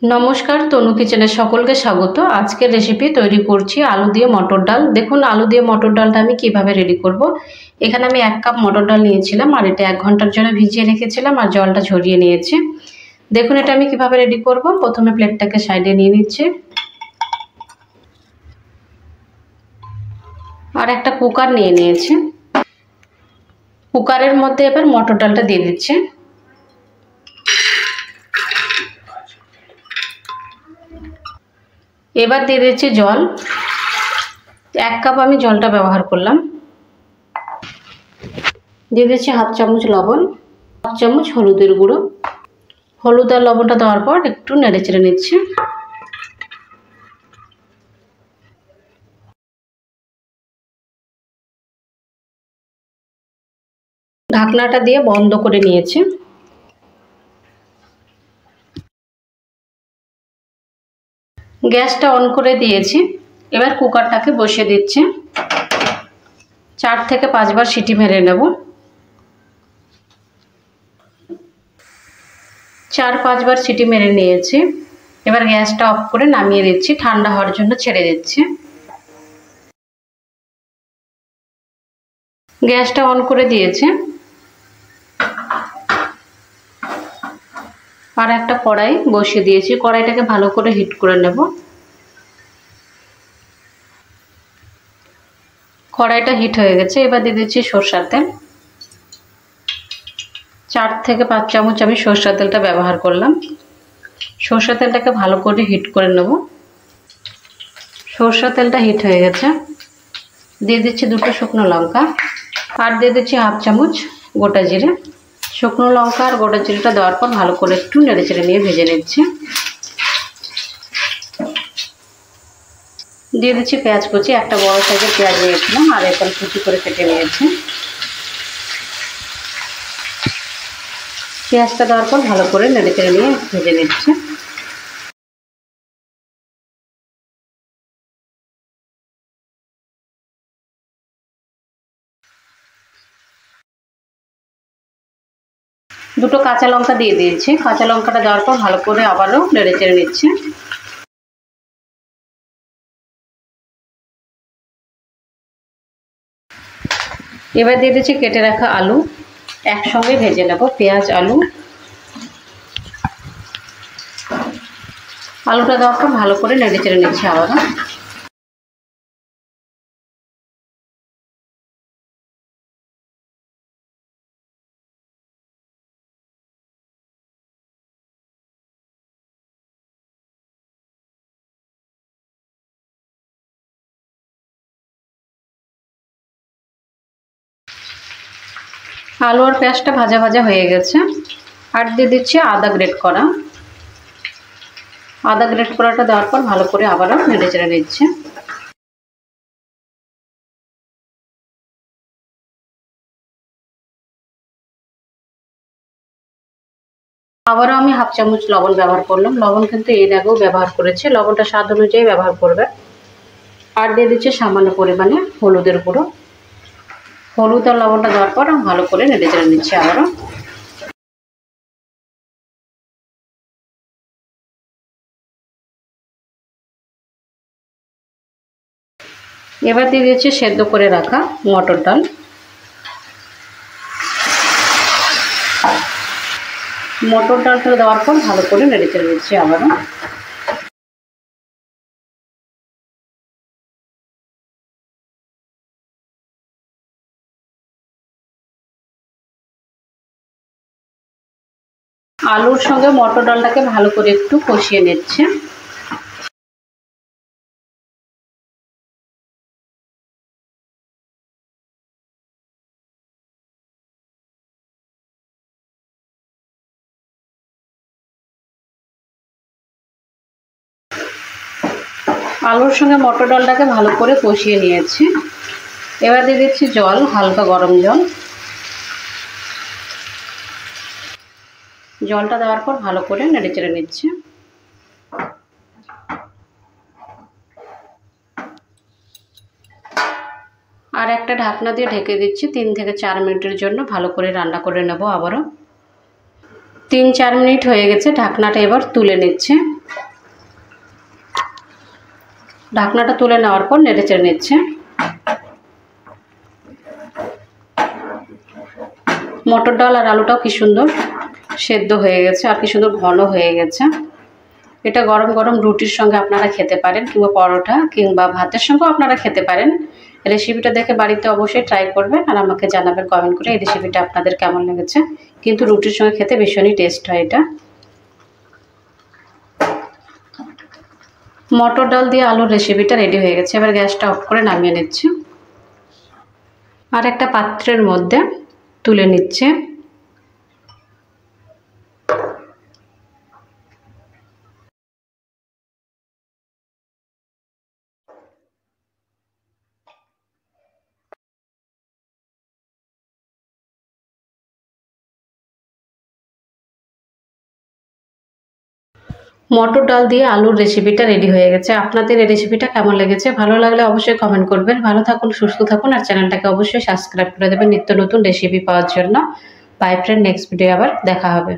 নমস্কার, তনু কিচেনে সকলকে স্বাগত। আজকের রেসিপি তৈরি করছি আলু দিয়ে মটর ডাল। দেখুন আলু দিয়ে মটর ডালটা আমি কিভাবে রেডি করব। এখানে আমি 1 কাপ মটর ডাল নিয়েছিলাম আর এটা 1 ঘন্টার জন্য ভিজিয়ে রেখেছিলাম আর জলটা ঝরিয়ে নিয়েছি। দেখুন এটা আমি কিভাবে রেডি করব। প্রথমে প্লেটটাকে সাইডে নিয়ে নিচ্ছি আর একটা কুকার নিয়ে নিয়েছি। কুকারের মধ্যে এবার মটর ডালটা দিয়ে দিচ্ছি। এবার দিয়ে দিচ্ছি জল। 1 কাপ আমি জলটা ব্যবহার করলাম। দিয়ে দিচ্ছি 1/2 চামচ লবণ, 1 চামচ হলুদের গুঁড়ো। হলুদ আর লবণটা দেওয়ার পর একটু নেড়েচেড়ে নিচ্ছি। ঢাকনাটা দিয়ে বন্ধ করে নিয়েছি। গ্যাসটা অন করে দিয়েছি। এবার কুকারটাকে বসিয়ে দিচ্ছি। 4 থেকে 5 বার সিটি মেরে নেব। 4-5 বার সিটি মেরে নিয়েছি। এবার গ্যাসটা অফ করে নামিয়ে দিচ্ছি, ঠান্ডা হওয়ার জন্য ছেড়ে দিচ্ছি। গ্যাসটা অন করে দিয়েছি। আর একটা কড়াই বসিয়ে দিয়েছি। কড়াইটাকে ভালো করে হিট করে নেব। কড়াইটা হিট হয়ে গেছে। এবার দিয়ে দিচ্ছি সরষের তেল। 4 থেকে 5 চামচ আমি সরষের তেলটা ব্যবহার করলাম। সরষের তেলটাকে ভালো করে হিট করে নেব। সরষের তেলটা হিট হয়ে গেছে। দিয়ে দিচ্ছি 2টো শুকনো লঙ্কা আর দিয়ে দিচ্ছি 1/2 চামচ গোটা জিরে। শুকনো লঙ্কা আর গোটা জিরেটা দেওয়ার পর ভালো করে একটু নেড়েচেড়ে নিয়ে ভেজে নিচ্ছি। দিয়ে দিচ্ছি পেঁয়াজ কুচি। একটা বড় সাইজের পেঁয়াজ নিয়েছিলাম আর এরকম কুচি করে কেটে নিয়েছি। পেঁয়াজটা দেওয়ার পর ভালো করে নেড়েচেড়ে নিয়ে ভেজে নিচ্ছি। দুটো কাঁচা লঙ্কা দিয়ে দিয়েছি। কাঁচা লঙ্কাটা দেওয়ার পর ভালো করে আবারও নেড়েচেড়ে নিচ্ছি। এবার দিয়ে দিচ্ছি কেটে রাখা আলু। একসঙ্গে ভেজে নেব পেঁয়াজ আলু। আলুটা দেওয়ার পর ভালো করে নেড়েচেড়ে নিচ্ছি আবারও। আলু আর পেঁয়াজটা ভাজা ভাজা হয়ে গেছে। আর দিয়ে দিচ্ছি আদা গ্রেট করা। আদা গ্রেট করাটা দেওয়ার পর ভালো করে আবারও নেড়েচেড়ে নিচ্ছি। আবারও আমি 1/2 চামচ লবণ ব্যবহার করলাম। লবণ কিন্তু এর আগেও ব্যবহার করেছি। লবণটা স্বাদ অনুযায়ী ব্যবহার করবে। আর দিয়ে দিচ্ছি সামান্য পরিমাণে হলুদের গুঁড়ো। হলুদ আর লবণটা দেওয়ার পর ভালো করে নেড়েচেড়ে নিচ্ছি আবারও। এবার দিয়ে দিচ্ছি সেদ্ধ করে রাখা মটর ডাল। মটর ডালটা দেওয়ার পর ভালো করে নেড়েচেড়ে নিচ্ছি আবারও। আলুর সঙ্গে মটর ডালটাকে ভালো করে একটু কষিয়ে নিচ্ছে। আলুর সঙ্গে মটর ডালটাকে ভালো করে কষিয়ে নিয়েছি। এবার দিয়ে দিচ্ছি জল, হালকা গরম জল। জলটা দেওয়ার পর ভালো করে নেড়েচেড়ে নিচ্ছি। আর একটা ঢাকনা দিয়ে ঢেকে দিচ্ছি। 3 থেকে 4 মিনিটের জন্য ভালো করে রান্না করে নেব আবারও। 3-4 মিনিট হয়ে গেছে। ঢাকনাটা এবার তুলে নিচ্ছে। ঢাকনাটা তুলে নেওয়ার পর নেড়েচেড়ে নিচ্ছে। মটর ডাল আর আলুটাও কি সুন্দর সেদ্ধ হয়ে গেছে আর কি সুন্দর ঘন হয়ে গেছে। এটা গরম গরম রুটির সঙ্গে আপনারা খেতে পারেন, কিংবা পরোটা কিংবা ভাতের সঙ্গেও আপনারা খেতে পারেন। রেসিপিটা দেখে বাড়িতে অবশ্যই ট্রাই করবেন আর আমাকে জানাবেন কমেন্ট করে এই রেসিপিটা আপনাদের কেমন লেগেছে। কিন্তু রুটির সঙ্গে খেতে ভীষণই টেস্ট হয় এটা। মটর ডাল দিয়ে আলুর রেসিপিটা রেডি হয়ে গেছে। এবার গ্যাসটা অফ করে নামিয়ে নিচ্ছি আর একটা পাত্রের মধ্যে তুলে নিচ্ছে। মটর ডাল দিয়ে আলুর রেসিপিটা রেডি হয়ে গেছে। আপনাদের এই রেসিপিটা কেমন লেগেছে? ভালো লাগলে অবশ্যই কমেন্ট করবেন। ভালো থাকুন, সুস্থ থাকুন আর চ্যানেলটাকে অবশ্যই সাবস্ক্রাইব করে দেবেন নিত্য নতুন রেসিপি পাওয়ার জন্য। বাই ফ্রেন্ড, নেক্সট ভিডিও আবার দেখা হবে।